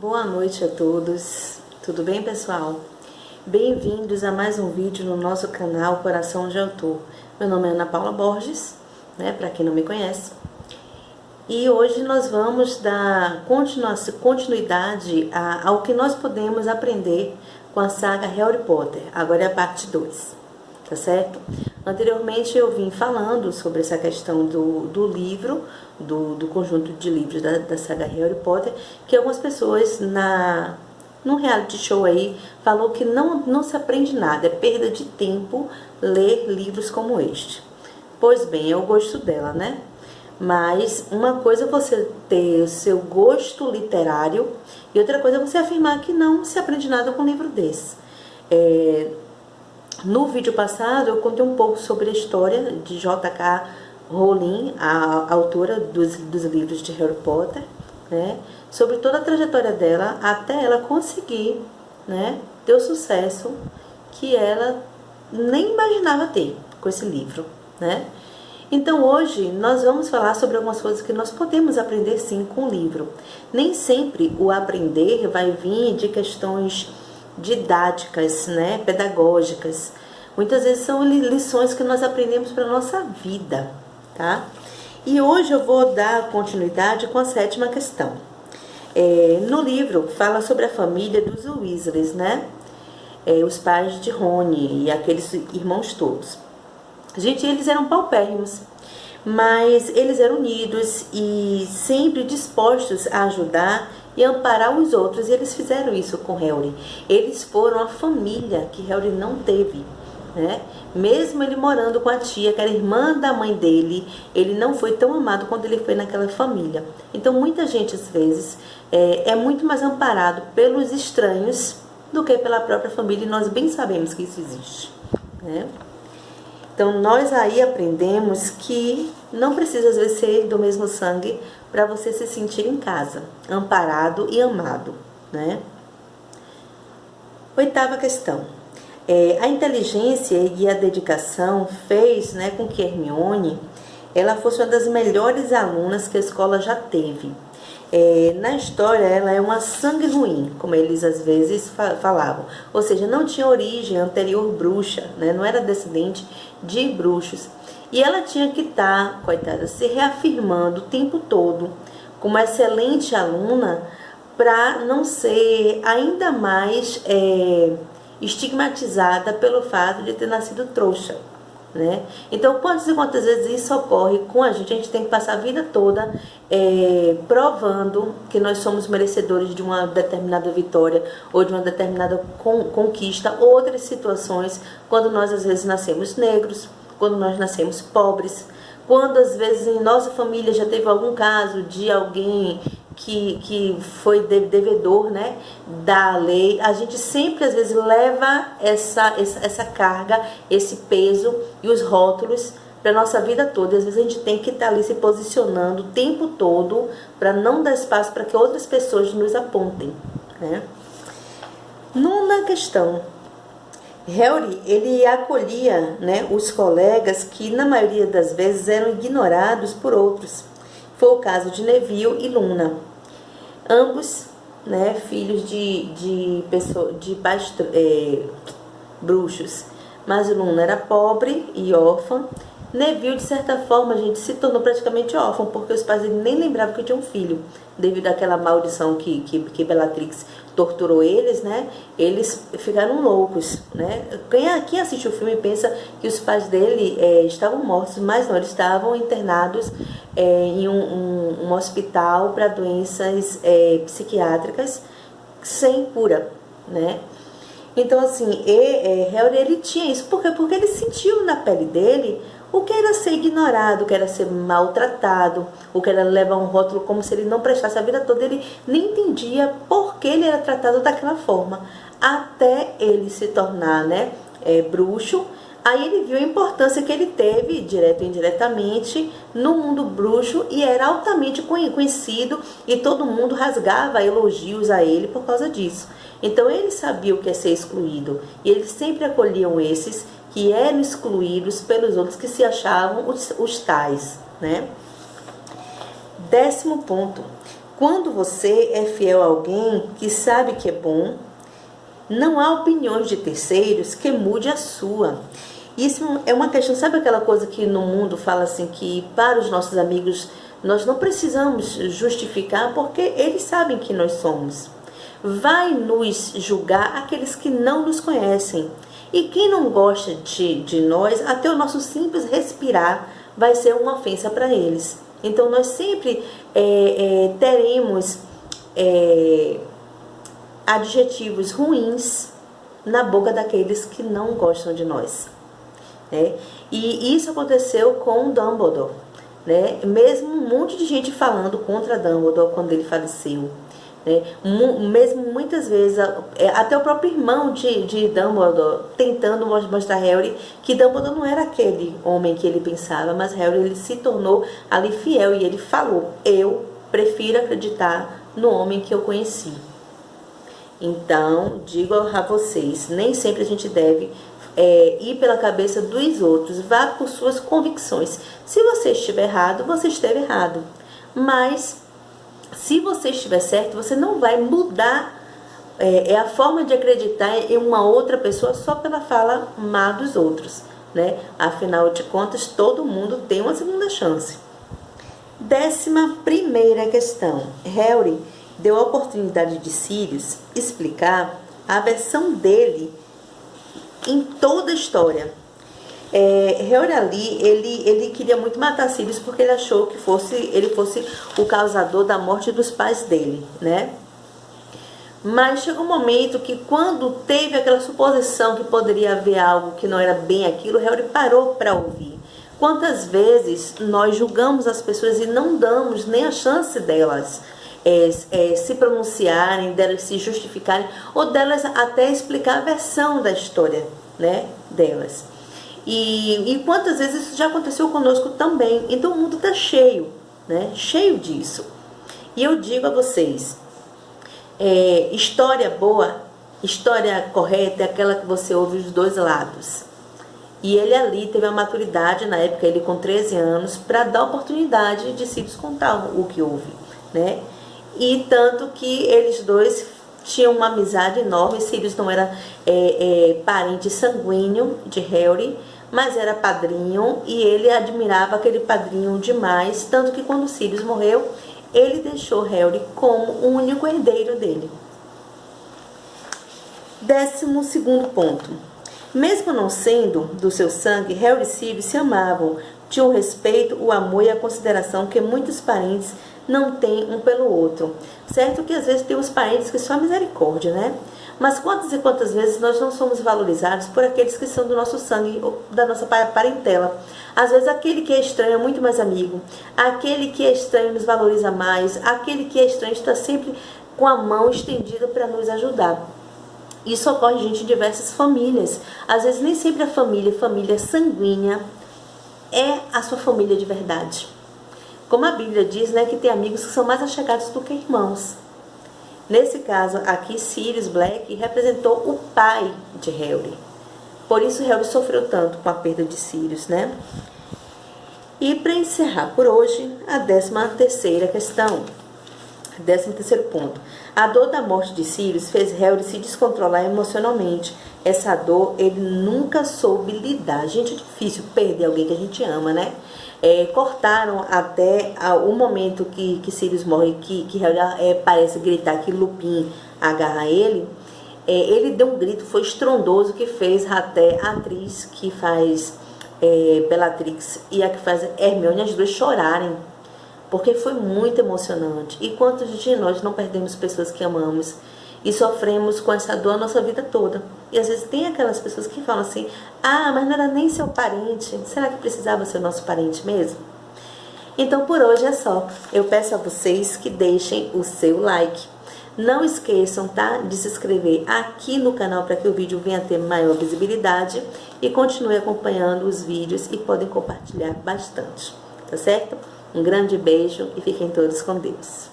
Boa noite a todos, tudo bem, pessoal? Bem-vindos a mais um vídeo no nosso canal Coração de Autor. Meu nome é Ana Paula Borges, para quem não me conhece. E hoje nós vamos dar continuidade ao que nós podemos aprender com a saga Harry Potter. Agora é a parte 2, tá certo? Anteriormente eu vim falando sobre essa questão do livro, do conjunto de livros da saga Harry Potter, que algumas pessoas num reality show aí falou que não se aprende nada, é perda de tempo ler livros como este. Pois bem, é o gosto dela, né? Mas uma coisa é você ter o seu gosto literário e outra coisa é você afirmar que não se aprende nada com um livro desse. No vídeo passado eu contei um pouco sobre a história de J.K. Rowling, a autora dos livros de Harry Potter, né? Sobre toda a trajetória dela até ela conseguir, né, ter o sucesso que ela nem imaginava ter com esse livro, né? Então hoje nós vamos falar sobre algumas coisas que nós podemos aprender sim com o livro. Nem sempre o aprender vai vir de questões didáticas, né, pedagógicas. Muitas vezes são lições que nós aprendemos para a nossa vida, tá? E hoje eu vou dar continuidade com a 7ª questão. No livro fala sobre a família dos Weasleys, né? Os pais de Rony e aqueles irmãos todos. Gente, eles eram paupérrimos, mas eles eram unidos e sempre dispostos a ajudar e amparar os outros, e eles fizeram isso com Harry. Eles foram a família que Harry não teve, né? Mesmo ele morando com a tia, que era irmã da mãe dele, ele não foi tão amado quanto ele foi naquela família. Então muita gente às vezes é muito mais amparado pelos estranhos do que pela própria família, e nós bem sabemos que isso existe, né? Então nós aí aprendemos que não precisa às vezes ser do mesmo sangue para você se sentir em casa, amparado e amado, né? 8ª questão. A inteligência e a dedicação fez, né, com que Hermione ela fosse uma das melhores alunas que a escola já teve. Na história ela é uma sangue ruim, como eles às vezes falavam, ou seja, não tinha origem anterior bruxa, né? Não era descendente de bruxos, e ela tinha que estar, coitada, se reafirmando o tempo todo como uma excelente aluna para não ser ainda mais estigmatizada pelo fato de ter nascido trouxa, né? Então, quantas e quantas vezes isso ocorre com a gente tem que passar a vida toda provando que nós somos merecedores de uma determinada vitória ou de uma determinada conquista, outras situações, quando nós às vezes nascemos negros, quando nós nascemos pobres, quando às vezes em nossa família já teve algum caso de alguém que foi devedor, né, da lei. A gente sempre às vezes leva essa carga, esse peso e os rótulos para a nossa vida toda. E às vezes a gente tem que estar ali se posicionando o tempo todo para não dar espaço para que outras pessoas nos apontem, né? 9ª questão. Harry, ele acolhia, né, os colegas que na maioria das vezes eram ignorados por outros. Foi o caso de Neville e Luna, ambos, né, filhos de pais bruxos, mas Luna era pobre e órfã. Neville, de certa forma, a gente se tornou praticamente órfão, porque os pais dele nem lembravam que tinha um filho, devido àquela maldição que Bellatrix torturou eles, né? Eles ficaram loucos, né? Quem assiste o filme pensa que os pais dele estavam mortos, mas não, eles estavam internados em um hospital para doenças psiquiátricas sem cura, né? Então, assim, Harry, ele tinha isso. Por quê? Porque ele sentiu na pele dele o que era ser ignorado, o que era ser maltratado, o que era levar um rótulo como se ele não prestasse a vida toda. Ele nem entendia por que ele era tratado daquela forma, até ele se tornar, né, bruxo. Aí ele viu a importância que ele teve, direto e indiretamente, no mundo bruxo, e era altamente conhecido, e todo mundo rasgava elogios a ele por causa disso. Então ele sabia o que é ser excluído, e eles sempre acolhiam esses que eram excluídos pelos outros que se achavam os tais, né? 10º ponto. Quando você é fiel a alguém que sabe que é bom, não há opiniões de terceiros que mude a sua. Isso é uma questão, sabe aquela coisa que no mundo fala assim, que para os nossos amigos nós não precisamos justificar porque eles sabem que nós somos. Vai nos julgar aqueles que não nos conhecem. E quem não gosta de nós, até o nosso simples respirar vai ser uma ofensa para eles. Então nós sempre teremos adjetivos ruins na boca daqueles que não gostam de nós. Né? E isso aconteceu com Dumbledore. Né? Mesmo um monte de gente falando contra Dumbledore quando ele faleceu. Né? Mesmo muitas vezes, até o próprio irmão de Dumbledore tentando mostrar a Harry que Dumbledore não era aquele homem que ele pensava, mas Harry ele se tornou ali fiel e ele falou: eu prefiro acreditar no homem que eu conheci. Então, digo a vocês, nem sempre a gente deve ir pela cabeça dos outros, vá por suas convicções. Se você estiver errado, você esteve errado. Mas, se você estiver certo, você não vai mudar a forma de acreditar em uma outra pessoa só pela fala má dos outros. Né? Afinal de contas, todo mundo tem uma segunda chance. 11ª questão. Harry deu a oportunidade de Sirius explicar a versão dele em toda a história. Harry ali, ele queria muito matar Sirius porque ele achou que ele fosse o causador da morte dos pais dele, né? Mas chegou um momento que quando teve aquela suposição que poderia haver algo que não era bem aquilo, Harry parou para ouvir. Quantas vezes nós julgamos as pessoas e não damos nem a chance delas se pronunciarem, delas se justificarem, ou delas até explicar a versão da história, né, delas. E quantas vezes isso já aconteceu conosco também. Então o mundo está cheio, né, cheio disso. E eu digo a vocês, história boa, história correta é aquela que você ouve os dois lados. E ele ali teve a maturidade, na época ele com 13 anos, para dar oportunidade de Sirius contar o que houve, né? E tanto que eles dois tinham uma amizade enorme. Sirius não era parente sanguíneo de Harry, mas era padrinho, e ele admirava aquele padrinho demais, tanto que quando Sirius morreu, ele deixou Harry como o único herdeiro dele. 12º ponto. Mesmo não sendo do seu sangue, Harry e Sirius se amavam, tinham o respeito, o amor e a consideração que muitos parentes não têm um pelo outro. Certo que às vezes tem os parentes que só misericórdia, né? Mas quantas e quantas vezes nós não somos valorizados por aqueles que são do nosso sangue, ou da nossa parentela. Às vezes aquele que é estranho é muito mais amigo, aquele que é estranho nos valoriza mais, aquele que é estranho está sempre com a mão estendida para nos ajudar. Isso ocorre, gente, em diversas famílias. Às vezes nem sempre a família sanguínea é a sua família de verdade. Como a Bíblia diz, né, que tem amigos que são mais achegados do que irmãos. Nesse caso aqui, Sirius Black representou o pai de Harry. Por isso Harry sofreu tanto com a perda de Sirius, né? E para encerrar por hoje, a 13ª questão. 13º ponto. A dor da morte de Sirius fez Harry se descontrolar emocionalmente. Essa dor ele nunca soube lidar. Gente, é difícil perder alguém que a gente ama, né? Cortaram até o momento que Sirius morre, que Harry parece gritar que Lupin agarra ele. Ele deu um grito, foi estrondoso, que fez até a atriz que faz Bellatrix e a que faz Hermione, as duas chorarem. Porque foi muito emocionante. E quantos de nós não perdemos pessoas que amamos e sofremos com essa dor a nossa vida toda? E às vezes tem aquelas pessoas que falam assim: ah, mas não era nem seu parente. Será que precisava ser nosso parente mesmo? Então por hoje é só. Eu peço a vocês que deixem o seu like. Não esqueçam, tá, de se inscrever aqui no canal para que o vídeo venha a ter maior visibilidade. E continue acompanhando os vídeos e podem compartilhar bastante. Tá certo? Um grande beijo e fiquem todos com Deus.